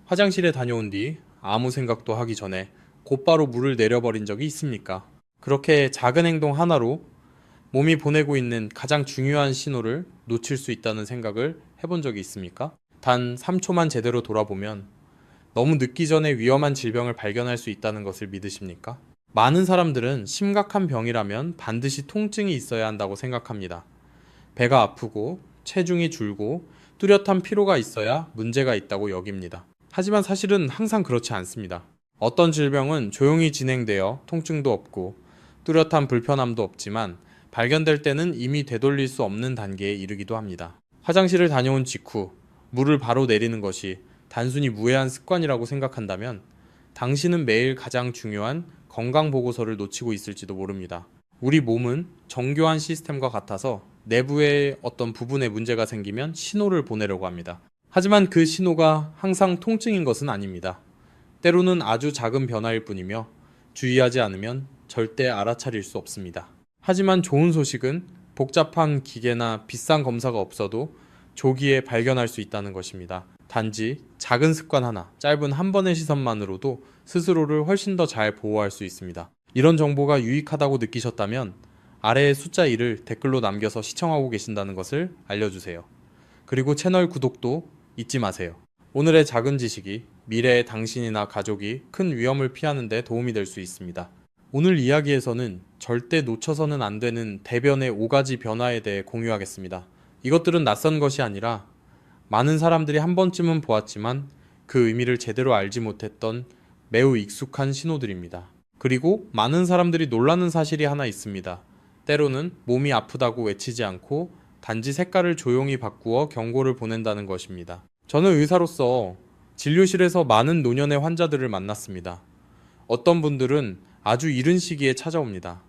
화장실에 다녀온 뒤 아무 생각도 하기 전에 곧바로 물을 내려버린 적이 있습니까? 그렇게 작은 행동 하나로 몸이 보내고 있는 가장 중요한 신호를 놓칠 수 있다는 생각을 해본 적이 있습니까? 단 3초만 제대로 돌아보면 너무 늦기 전에 위험한 질병을 발견할 수 있다는 것을 믿으십니까? 많은 사람들은 심각한 병이라면 반드시 통증이 있어야 한다고 생각합니다. 배가 아프고 체중이 줄고 뚜렷한 피로가 있어야 문제가 있다고 여깁니다. 하지만 사실은 항상 그렇지 않습니다. 어떤 질병은 조용히 진행되어 통증도 없고 뚜렷한 불편함도 없지만 발견될 때는 이미 되돌릴 수 없는 단계에 이르기도 합니다. 화장실을 다녀온 직후 물을 바로 내리는 것이 단순히 무해한 습관이라고 생각한다면 당신은 매일 가장 중요한 건강 보고서를 놓치고 있을지도 모릅니다. 우리 몸은 정교한 시스템과 같아서 내부의 어떤 부분에 문제가 생기면 신호를 보내려고 합니다. 하지만 그 신호가 항상 통증인 것은 아닙니다. 때로는 아주 작은 변화일 뿐이며 주의하지 않으면 절대 알아차릴 수 없습니다. 하지만 좋은 소식은 복잡한 기계나 비싼 검사가 없어도 조기에 발견할 수 있다는 것입니다. 단지 작은 습관 하나, 짧은 한 번의 시선만으로도 스스로를 훨씬 더 잘 보호할 수 있습니다. 이런 정보가 유익하다고 느끼셨다면 아래의 숫자 1을 댓글로 남겨서 시청하고 계신다는 것을 알려주세요. 그리고 채널 구독도 잊지 마세요. 오늘의 작은 지식이 미래의 당신이나 가족이 큰 위험을 피하는 데 도움이 될 수 있습니다. 오늘 이야기에서는 절대 놓쳐서는 안 되는 대변의 5가지 변화에 대해 공유하겠습니다. 이것들은 낯선 것이 아니라 많은 사람들이 한 번쯤은 보았지만 그 의미를 제대로 알지 못했던 매우 익숙한 신호들입니다. 그리고 많은 사람들이 놀라는 사실이 하나 있습니다. 때로는 몸이 아프다고 외치지 않고 단지 색깔을 조용히 바꾸어 경고를 보낸다는 것입니다. 저는 의사로서 진료실에서 많은 노년의 환자들을 만났습니다. 어떤 분들은 아주 이른 시기에 찾아옵니다.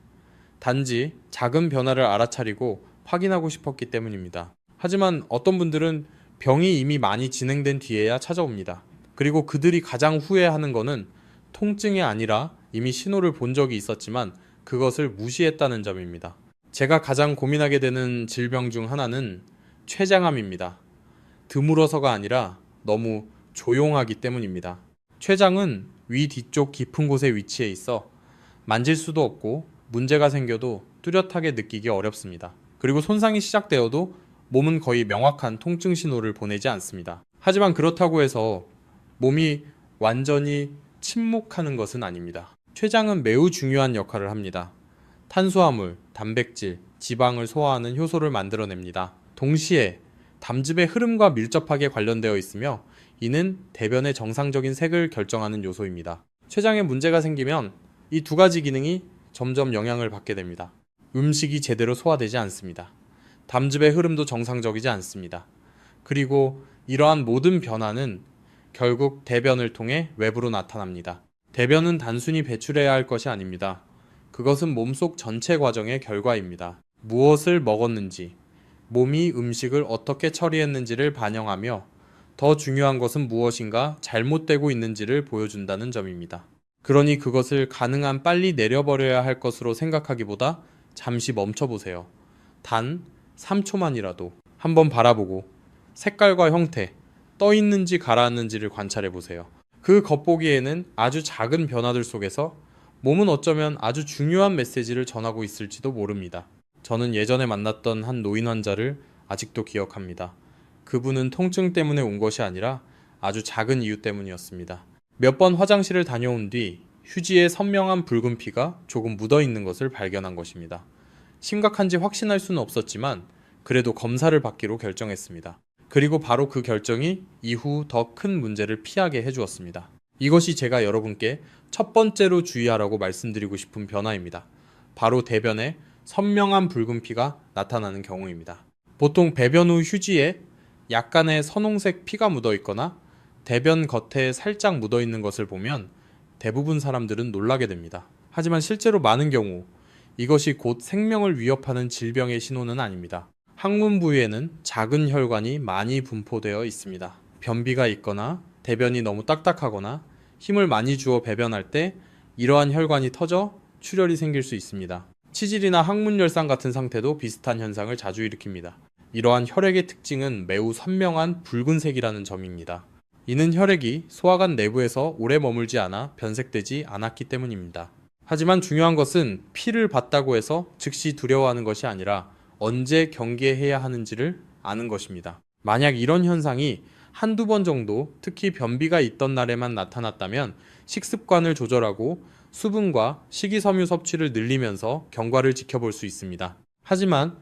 단지 작은 변화를 알아차리고 확인하고 싶었기 때문입니다. 하지만 어떤 분들은 병이 이미 많이 진행된 뒤에야 찾아옵니다. 그리고 그들이 가장 후회하는 것은 통증이 아니라 이미 신호를 본 적이 있었지만 그것을 무시했다는 점입니다. 제가 가장 고민하게 되는 질병 중 하나는 췌장암입니다. 드물어서가 아니라 너무 조용하기 때문입니다. 췌장은 위 뒤쪽 깊은 곳에 위치해 있어 만질 수도 없고 문제가 생겨도 뚜렷하게 느끼기 어렵습니다. 그리고 손상이 시작되어도 몸은 거의 명확한 통증 신호를 보내지 않습니다. 하지만 그렇다고 해서 몸이 완전히 침묵하는 것은 아닙니다. 췌장은 매우 중요한 역할을 합니다. 탄수화물, 단백질, 지방을 소화하는 효소를 만들어냅니다. 동시에 담즙의 흐름과 밀접하게 관련되어 있으며 이는 대변의 정상적인 색을 결정하는 요소입니다. 췌장에 문제가 생기면 이 두 가지 기능이 점점 영향을 받게 됩니다. 음식이 제대로 소화되지 않습니다. 담즙의 흐름도 정상적이지 않습니다. 그리고 이러한 모든 변화는 결국 대변을 통해 외부로 나타납니다. 대변은 단순히 배출해야 할 것이 아닙니다. 그것은 몸속 전체 과정의 결과입니다. 무엇을 먹었는지, 몸이 음식을 어떻게 처리했는지를 반영하며 더 중요한 것은 무엇인가 잘못되고 있는지를 보여준다는 점입니다. 그러니 그것을 가능한 빨리 내려버려야 할 것으로 생각하기보다 잠시 멈춰보세요. 단 3초만이라도 한번 바라보고 색깔과 형태, 떠 있는지 가라앉는지를 관찰해보세요. 그 겉보기에는 아주 작은 변화들 속에서 몸은 어쩌면 아주 중요한 메시지를 전하고 있을지도 모릅니다. 저는 예전에 만났던 한 노인 환자를 아직도 기억합니다. 그분은 통증 때문에 온 것이 아니라 아주 작은 이유 때문이었습니다. 몇 번 화장실을 다녀온 뒤 휴지에 선명한 붉은 피가 조금 묻어 있는 것을 발견한 것입니다. 심각한지 확신할 수는 없었지만 그래도 검사를 받기로 결정했습니다. 그리고 바로 그 결정이 이후 더 큰 문제를 피하게 해주었습니다. 이것이 제가 여러분께 첫 번째로 주의하라고 말씀드리고 싶은 변화입니다. 바로 대변에 선명한 붉은 피가 나타나는 경우입니다. 보통 배변 후 휴지에 약간의 선홍색 피가 묻어 있거나 대변 겉에 살짝 묻어 있는 것을 보면 대부분 사람들은 놀라게 됩니다. 하지만 실제로 많은 경우 이것이 곧 생명을 위협하는 질병의 신호는 아닙니다. 항문 부위에는 작은 혈관이 많이 분포되어 있습니다. 변비가 있거나 대변이 너무 딱딱하거나 힘을 많이 주어 배변할 때 이러한 혈관이 터져 출혈이 생길 수 있습니다. 치질이나 항문열상 같은 상태도 비슷한 현상을 자주 일으킵니다. 이러한 혈액의 특징은 매우 선명한 붉은색이라는 점입니다. 이는 혈액이 소화관 내부에서 오래 머물지 않아 변색되지 않았기 때문입니다. 하지만 중요한 것은 피를 봤다고 해서 즉시 두려워하는 것이 아니라 언제 경계해야 하는지를 아는 것입니다. 만약 이런 현상이 한두 번 정도, 특히 변비가 있던 날에만 나타났다면 식습관을 조절하고 수분과 식이섬유 섭취를 늘리면서 경과를 지켜볼 수 있습니다. 하지만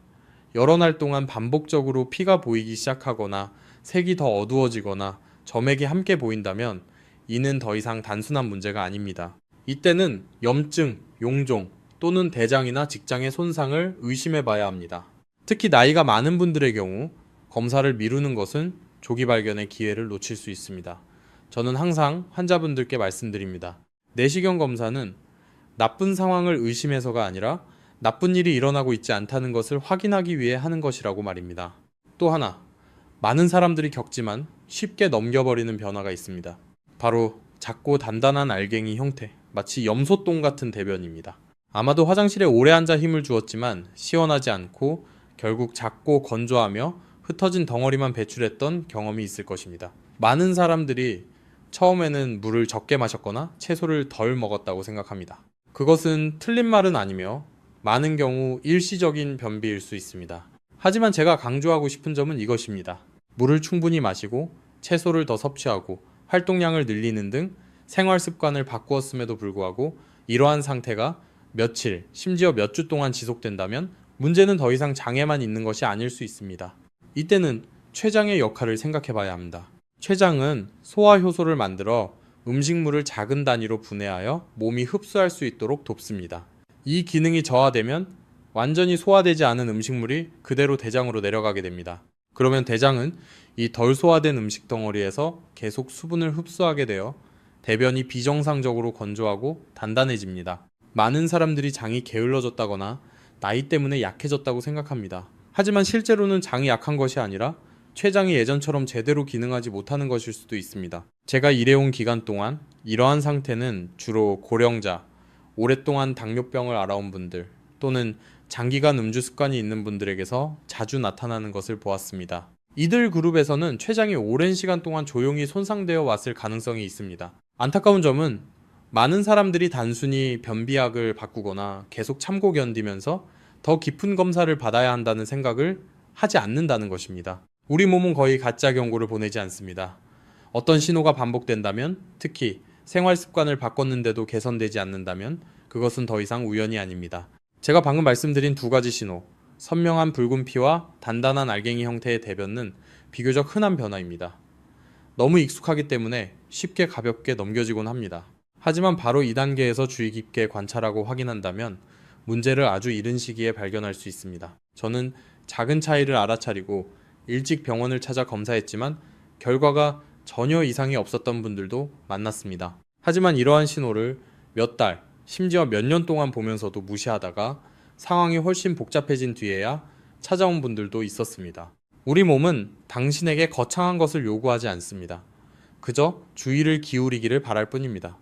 여러 날 동안 반복적으로 피가 보이기 시작하거나 색이 더 어두워지거나 점액이 함께 보인다면 이는 더 이상 단순한 문제가 아닙니다. 이때는 염증, 용종 또는 대장이나 직장의 손상을 의심해 봐야 합니다. 특히 나이가 많은 분들의 경우 검사를 미루는 것은 조기 발견의 기회를 놓칠 수 있습니다. 저는 항상 환자분들께 말씀드립니다. 내시경 검사는 나쁜 상황을 의심해서가 아니라 나쁜 일이 일어나고 있지 않다는 것을 확인하기 위해 하는 것이라고 말입니다. 또 하나, 많은 사람들이 겪지만 쉽게 넘겨버리는 변화가 있습니다. 바로 작고 단단한 알갱이 형태, 마치 염소똥 같은 대변입니다. 아마도 화장실에 오래 앉아 힘을 주었지만 시원하지 않고 결국 작고 건조하며 흩어진 덩어리만 배출했던 경험이 있을 것입니다. 많은 사람들이 처음에는 물을 적게 마셨거나 채소를 덜 먹었다고 생각합니다. 그것은 틀린 말은 아니며 많은 경우 일시적인 변비일 수 있습니다. 하지만 제가 강조하고 싶은 점은 이것입니다. 물을 충분히 마시고 채소를 더 섭취하고 활동량을 늘리는 등 생활 습관을 바꾸었음에도 불구하고 이러한 상태가 며칠, 심지어 몇 주 동안 지속된다면 문제는 더 이상 장에만 있는 것이 아닐 수 있습니다. 이때는 췌장의 역할을 생각해 봐야 합니다. 췌장은 소화 효소를 만들어 음식물을 작은 단위로 분해하여 몸이 흡수할 수 있도록 돕습니다. 이 기능이 저하되면 완전히 소화되지 않은 음식물이 그대로 대장으로 내려가게 됩니다. 그러면 대장은 이 덜 소화된 음식 덩어리에서 계속 수분을 흡수하게 되어 대변이 비정상적으로 건조하고 단단해집니다. 많은 사람들이 장이 게을러졌다거나 나이 때문에 약해졌다고 생각합니다. 하지만 실제로는 장이 약한 것이 아니라 췌장이 예전처럼 제대로 기능하지 못하는 것일 수도 있습니다. 제가 일해온 기간 동안 이러한 상태는 주로 고령자, 오랫동안 당뇨병을 앓아온 분들 또는 장기간 음주 습관이 있는 분들에게서 자주 나타나는 것을 보았습니다. 이들 그룹에서는 췌장이 오랜 시간 동안 조용히 손상되어 왔을 가능성이 있습니다. 안타까운 점은 많은 사람들이 단순히 변비약을 바꾸거나 계속 참고 견디면서 더 깊은 검사를 받아야 한다는 생각을 하지 않는다는 것입니다. 우리 몸은 거의 가짜 경고를 보내지 않습니다. 어떤 신호가 반복된다면, 특히 생활 습관을 바꿨는데도 개선되지 않는다면 그것은 더 이상 우연이 아닙니다. 제가 방금 말씀드린 두 가지 신호, 선명한 붉은 피와 단단한 알갱이 형태의 대변은 비교적 흔한 변화입니다. 너무 익숙하기 때문에 쉽게 가볍게 넘겨지곤 합니다. 하지만 바로 이 단계에서 주의 깊게 관찰하고 확인한다면 문제를 아주 이른 시기에 발견할 수 있습니다. 저는 작은 차이를 알아차리고 일찍 병원을 찾아 검사했지만 결과가 전혀 이상이 없었던 분들도 만났습니다. 하지만 이러한 신호를 몇 달, 심지어 몇 년 동안 보면서도 무시하다가 상황이 훨씬 복잡해진 뒤에야 찾아온 분들도 있었습니다. 우리 몸은 당신에게 거창한 것을 요구하지 않습니다. 그저 주의를 기울이기를 바랄 뿐입니다.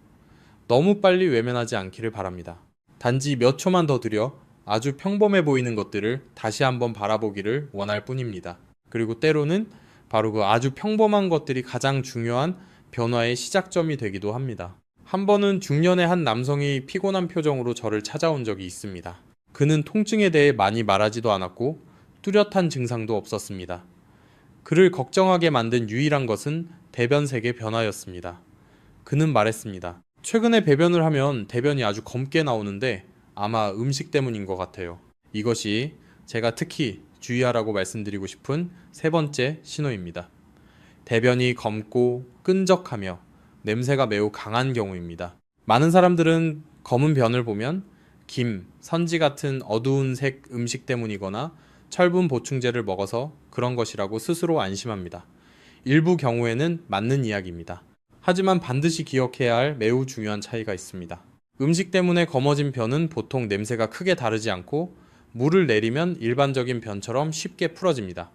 너무 빨리 외면하지 않기를 바랍니다. 단지 몇 초만 더 들여 아주 평범해 보이는 것들을 다시 한번 바라보기를 원할 뿐입니다. 그리고 때로는 바로 그 아주 평범한 것들이 가장 중요한 변화의 시작점이 되기도 합니다. 한 번은 중년의 한 남성이 피곤한 표정으로 저를 찾아온 적이 있습니다. 그는 통증에 대해 많이 말하지도 않았고 뚜렷한 증상도 없었습니다. 그를 걱정하게 만든 유일한 것은 대변색의 변화였습니다. 그는 말했습니다. 최근에 배변을 하면 대변이 아주 검게 나오는데 아마 음식 때문인 것 같아요. 이것이 제가 특히 주의하라고 말씀드리고 싶은 세 번째 신호입니다. 대변이 검고 끈적하며 냄새가 매우 강한 경우입니다. 많은 사람들은 검은 변을 보면 김, 선지 같은 어두운 색 음식 때문이거나 철분 보충제를 먹어서 그런 것이라고 스스로 안심합니다. 일부 경우에는 맞는 이야기입니다. 하지만 반드시 기억해야 할 매우 중요한 차이가 있습니다. 음식 때문에 검어진 변은 보통 냄새가 크게 다르지 않고 물을 내리면 일반적인 변처럼 쉽게 풀어집니다.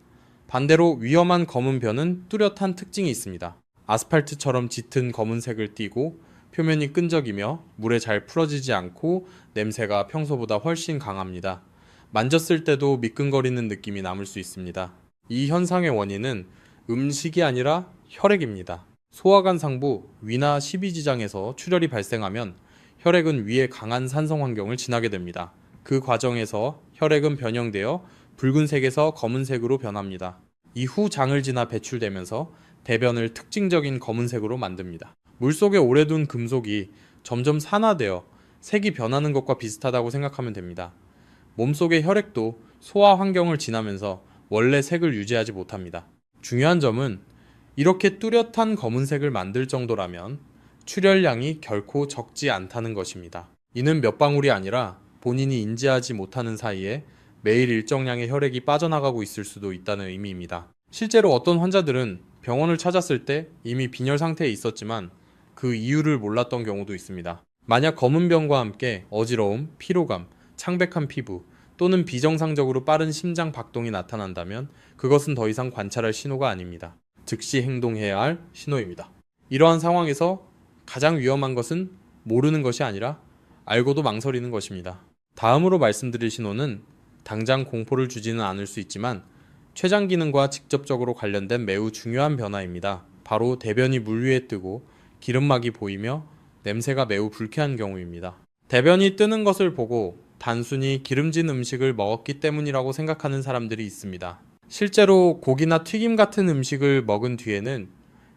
반대로 위험한 검은 변은 뚜렷한 특징이 있습니다. 아스팔트처럼 짙은 검은색을 띠고 표면이 끈적이며 물에 잘 풀어지지 않고 냄새가 평소보다 훨씬 강합니다. 만졌을 때도 미끈거리는 느낌이 남을 수 있습니다. 이 현상의 원인은 음식이 아니라 혈액입니다. 소화관 상부 위나 십이지장에서 출혈이 발생하면 혈액은 위의 강한 산성 환경을 지나게 됩니다. 그 과정에서 혈액은 변형되어 붉은색에서 검은색으로 변합니다. 이후 장을 지나 배출되면서 대변을 특징적인 검은색으로 만듭니다. 물속에 오래 둔 금속이 점점 산화되어 색이 변하는 것과 비슷하다고 생각하면 됩니다. 몸속의 혈액도 소화 환경을 지나면서 원래 색을 유지하지 못합니다. 중요한 점은 이렇게 뚜렷한 검은색을 만들 정도라면 출혈량이 결코 적지 않다는 것입니다. 이는 몇 방울이 아니라 본인이 인지하지 못하는 사이에 매일 일정량의 혈액이 빠져나가고 있을 수도 있다는 의미입니다. 실제로 어떤 환자들은 병원을 찾았을 때 이미 빈혈 상태에 있었지만 그 이유를 몰랐던 경우도 있습니다. 만약 검은 병과 함께 어지러움, 피로감, 창백한 피부 또는 비정상적으로 빠른 심장 박동이 나타난다면 그것은 더 이상 관찰할 신호가 아닙니다. 즉시 행동해야 할 신호입니다. 이러한 상황에서 가장 위험한 것은 모르는 것이 아니라 알고도 망설이는 것입니다. 다음으로 말씀드릴 신호는 당장 공포를 주지는 않을 수 있지만 췌장 기능과 직접적으로 관련된 매우 중요한 변화입니다. 바로 대변이 물 위에 뜨고 기름막이 보이며 냄새가 매우 불쾌한 경우입니다. 대변이 뜨는 것을 보고 단순히 기름진 음식을 먹었기 때문이라고 생각하는 사람들이 있습니다. 실제로 고기나 튀김 같은 음식을 먹은 뒤에는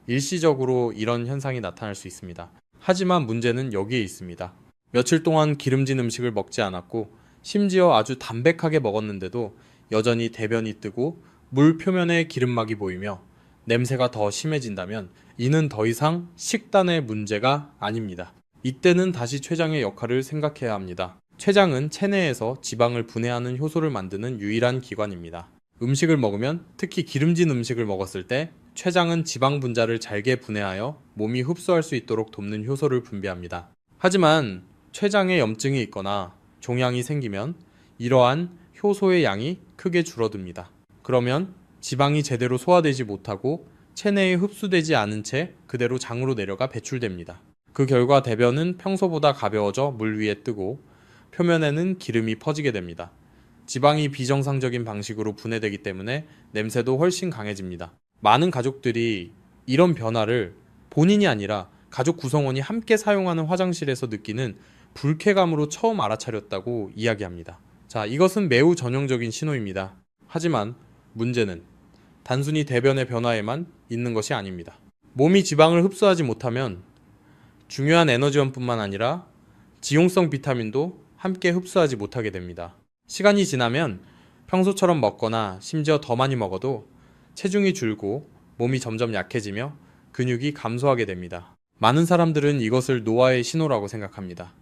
일시적으로 이런 현상이 나타날 수 있습니다. 하지만 문제는 여기에 있습니다. 며칠 동안 기름진 음식을 먹지 않았고 심지어 아주 담백하게 먹었는데도 여전히 대변이 뜨고 물 표면에 기름막이 보이며 냄새가 더 심해진다면 이는 더 이상 식단의 문제가 아닙니다. 이때는 다시 췌장의 역할을 생각해야 합니다. 췌장은 체내에서 지방을 분해하는 효소를 만드는 유일한 기관입니다. 음식을 먹으면, 특히 기름진 음식을 먹었을 때 췌장은 지방 분자를 잘게 분해하여 몸이 흡수할 수 있도록 돕는 효소를 분비합니다. 하지만 췌장에 염증이 있거나 종양이 생기면 이러한 효소의 양이 크게 줄어듭니다. 그러면 지방이 제대로 소화되지 못하고 체내에 흡수되지 않은 채 그대로 장으로 내려가 배출됩니다. 그 결과 대변은 평소보다 가벼워져 물 위에 뜨고 표면에는 기름이 퍼지게 됩니다. 지방이 비정상적인 방식으로 분해되기 때문에 냄새도 훨씬 강해집니다. 많은 가족들이 이런 변화를 본인이 아니라 가족 구성원이 함께 사용하는 화장실에서 느끼는 불쾌감으로 처음 알아차렸다고 이야기합니다. 자, 이것은 매우 전형적인 신호입니다. 하지만 문제는 단순히 대변의 변화에만 있는 것이 아닙니다. 몸이 지방을 흡수하지 못하면 중요한 에너지원뿐만 아니라 지용성 비타민도 함께 흡수하지 못하게 됩니다. 시간이 지나면 평소처럼 먹거나 심지어 더 많이 먹어도 체중이 줄고 몸이 점점 약해지며 근육이 감소하게 됩니다. 많은 사람들은 이것을 노화의 신호라고 생각합니다.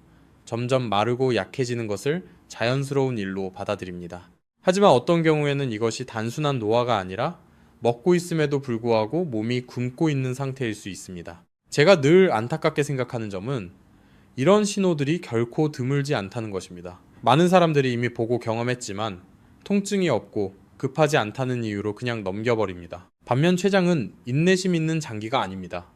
점점 마르고 약해지는 것을 자연스러운 일로 받아들입니다. 하지만 어떤 경우에는 이것이 단순한 노화가 아니라 먹고 있음에도 불구하고 몸이 굶고 있는 상태일 수 있습니다. 제가 늘 안타깝게 생각하는 점은 이런 신호들이 결코 드물지 않다는 것입니다. 많은 사람들이 이미 보고 경험했지만 통증이 없고 급하지 않다는 이유로 그냥 넘겨버립니다. 반면 췌장은 인내심 있는 장기가 아닙니다.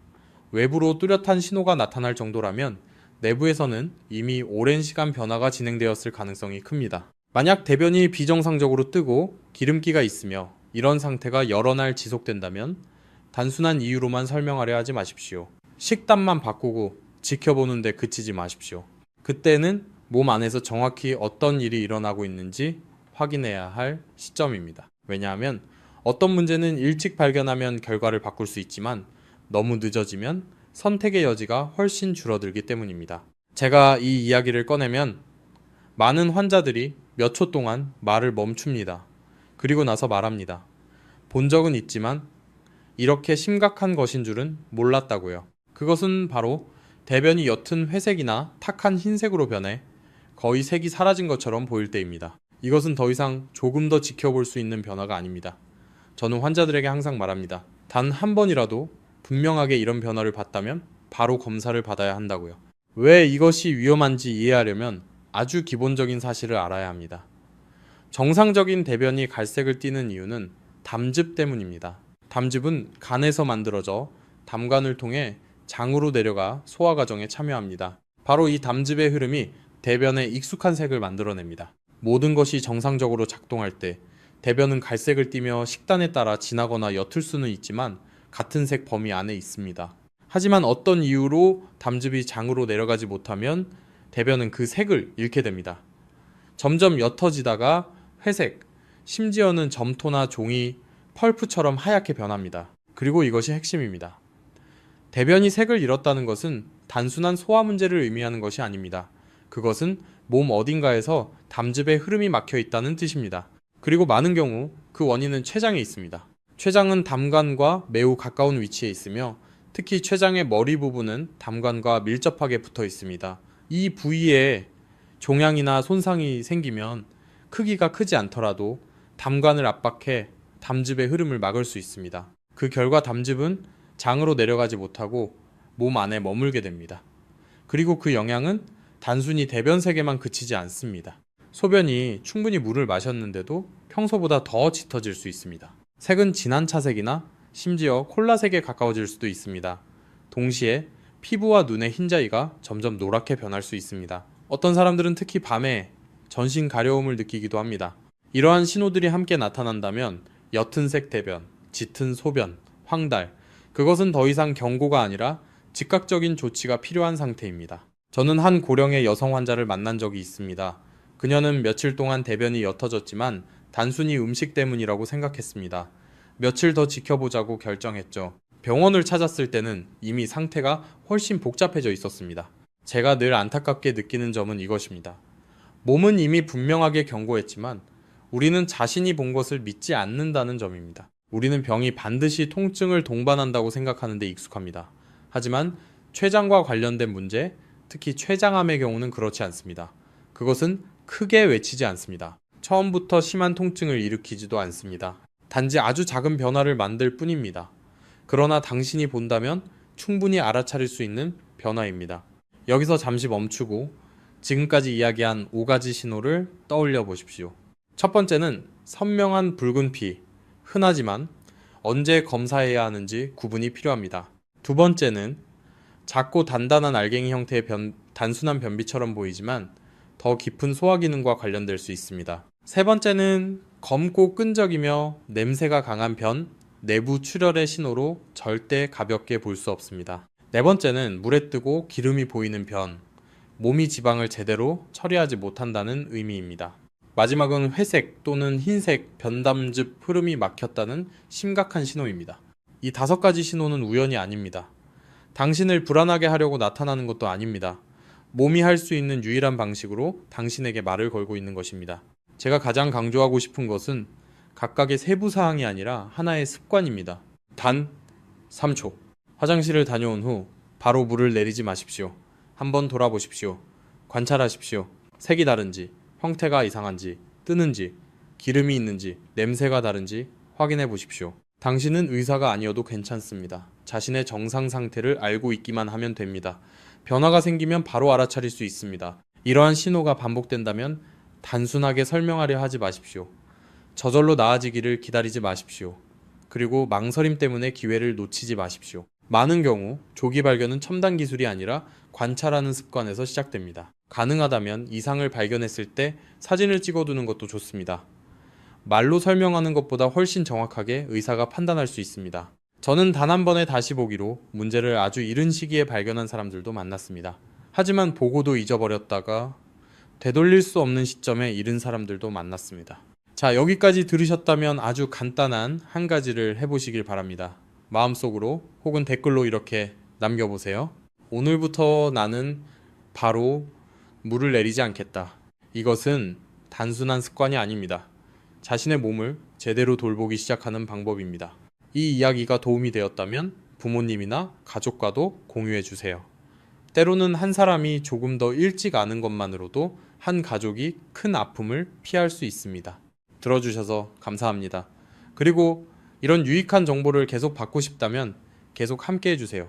외부로 뚜렷한 신호가 나타날 정도라면 내부에서는 이미 오랜 시간 변화가 진행되었을 가능성이 큽니다. 만약 대변이 비정상적으로 뜨고 기름기가 있으며 이런 상태가 여러 날 지속된다면 단순한 이유로만 설명하려 하지 마십시오. 식단만 바꾸고 지켜보는데 그치지 마십시오. 그때는 몸 안에서 정확히 어떤 일이 일어나고 있는지 확인해야 할 시점입니다. 왜냐하면 어떤 문제는 일찍 발견하면 결과를 바꿀 수 있지만 너무 늦어지면 선택의 여지가 훨씬 줄어들기 때문입니다. 제가 이 이야기를 꺼내면 많은 환자들이 몇 초 동안 말을 멈춥니다. 그리고 나서 말합니다. 본 적은 있지만 이렇게 심각한 것인 줄은 몰랐다고요. 그것은 바로 대변이 옅은 회색이나 탁한 흰색으로 변해 거의 색이 사라진 것처럼 보일 때입니다. 이것은 더 이상 조금 더 지켜볼 수 있는 변화가 아닙니다. 저는 환자들에게 항상 말합니다. 단 한 번이라도 분명하게 이런 변화를 봤다면 바로 검사를 받아야 한다고요. 왜 이것이 위험한지 이해하려면 아주 기본적인 사실을 알아야 합니다. 정상적인 대변이 갈색을 띠는 이유는 담즙 때문입니다. 담즙은 간에서 만들어져 담관을 통해 장으로 내려가 소화 과정에 참여합니다. 바로 이 담즙의 흐름이 대변에 익숙한 색을 만들어냅니다. 모든 것이 정상적으로 작동할 때 대변은 갈색을 띠며 식단에 따라 진하거나 옅을 수는 있지만 같은 색 범위 안에 있습니다. 하지만 어떤 이유로 담즙이 장으로 내려가지 못하면 대변은 그 색을 잃게 됩니다. 점점 옅어지다가 회색, 심지어는 점토나 종이 펄프처럼 하얗게 변합니다. 그리고 이것이 핵심입니다. 대변이 색을 잃었다는 것은 단순한 소화 문제를 의미하는 것이 아닙니다. 그것은 몸 어딘가에서 담즙의 흐름이 막혀 있다는 뜻입니다. 그리고 많은 경우 그 원인은 췌장에 있습니다. 췌장은 담관과 매우 가까운 위치에 있으며 특히 췌장의 머리 부분은 담관과 밀접하게 붙어 있습니다. 이 부위에 종양이나 손상이 생기면 크기가 크지 않더라도 담관을 압박해 담즙의 흐름을 막을 수 있습니다. 그 결과 담즙은 장으로 내려가지 못하고 몸 안에 머물게 됩니다. 그리고 그 영향은 단순히 대변색에만 그치지 않습니다. 소변이 충분히 물을 마셨는데도 평소보다 더 짙어질 수 있습니다. 색은 진한 차색이나 심지어 콜라색에 가까워질 수도 있습니다. 동시에 피부와 눈의 흰자위가 점점 노랗게 변할 수 있습니다. 어떤 사람들은 특히 밤에 전신 가려움을 느끼기도 합니다. 이러한 신호들이 함께 나타난다면 옅은 색 대변, 짙은 소변, 황달, 그것은 더 이상 경고가 아니라 즉각적인 조치가 필요한 상태입니다. 저는 한 고령의 여성 환자를 만난 적이 있습니다. 그녀는 며칠 동안 대변이 옅어졌지만 단순히 음식 때문이라고 생각했습니다. 며칠 더 지켜보자고 결정했죠. 병원을 찾았을 때는 이미 상태가 훨씬 복잡해져 있었습니다. 제가 늘 안타깝게 느끼는 점은 이것입니다. 몸은 이미 분명하게 경고했지만 우리는 자신이 본 것을 믿지 않는다는 점입니다. 우리는 병이 반드시 통증을 동반한다고 생각하는 데 익숙합니다. 하지만 췌장과 관련된 문제, 특히 췌장암의 경우는 그렇지 않습니다. 그것은 크게 외치지 않습니다. 처음부터 심한 통증을 일으키지도 않습니다. 단지 아주 작은 변화를 만들 뿐입니다. 그러나 당신이 본다면 충분히 알아차릴 수 있는 변화입니다. 여기서 잠시 멈추고 지금까지 이야기한 5가지 신호를 떠올려 보십시오. 첫 번째는 선명한 붉은 피, 흔하지만 언제 검사해야 하는지 구분이 필요합니다. 두 번째는 작고 단단한 알갱이 형태의 단순한 변비처럼 보이지만 더 깊은 소화 기능과 관련될 수 있습니다. 세 번째는 검고 끈적이며 냄새가 강한 변, 내부 출혈의 신호로 절대 가볍게 볼 수 없습니다. 네 번째는 물에 뜨고 기름이 보이는 변, 몸이 지방을 제대로 처리하지 못한다는 의미입니다. 마지막은 회색 또는 흰색 변담즙 흐름이 막혔다는 심각한 신호입니다. 이 5가지 신호는 우연이 아닙니다. 당신을 불안하게 하려고 나타나는 것도 아닙니다. 몸이 할 수 있는 유일한 방식으로 당신에게 말을 걸고 있는 것입니다. 제가 가장 강조하고 싶은 것은 각각의 세부 사항이 아니라 하나의 습관입니다. 단 3초. 화장실을 다녀온 후 바로 물을 내리지 마십시오. 한번 돌아보십시오. 관찰하십시오. 색이 다른지, 형태가 이상한지, 뜨는지, 기름이 있는지, 냄새가 다른지 확인해 보십시오. 당신은 의사가 아니어도 괜찮습니다. 자신의 정상 상태를 알고 있기만 하면 됩니다. 변화가 생기면 바로 알아차릴 수 있습니다. 이러한 신호가 반복된다면 단순하게 설명하려 하지 마십시오. 저절로 나아지기를 기다리지 마십시오. 그리고 망설임 때문에 기회를 놓치지 마십시오. 많은 경우 조기 발견은 첨단 기술이 아니라 관찰하는 습관에서 시작됩니다. 가능하다면 이상을 발견했을 때 사진을 찍어두는 것도 좋습니다. 말로 설명하는 것보다 훨씬 정확하게 의사가 판단할 수 있습니다. 저는 단 한 번의 다시 보기로 문제를 아주 이른 시기에 발견한 사람들도 만났습니다. 하지만 보고도 잊어버렸다가 되돌릴 수 없는 시점에 잃은 사람들도 만났습니다. 자, 여기까지 들으셨다면 아주 간단한 한 가지를 해보시길 바랍니다. 마음속으로 혹은 댓글로 이렇게 남겨보세요. 오늘부터 나는 바로 물을 내리지 않겠다. 이것은 단순한 습관이 아닙니다. 자신의 몸을 제대로 돌보기 시작하는 방법입니다. 이 이야기가 도움이 되었다면 부모님이나 가족과도 공유해 주세요. 때로는 한 사람이 조금 더 일찍 아는 것만으로도 한 가족이 큰 아픔을 피할 수 있습니다. 들어주셔서 감사합니다. 그리고 이런 유익한 정보를 계속 받고 싶다면 계속 함께 해주세요.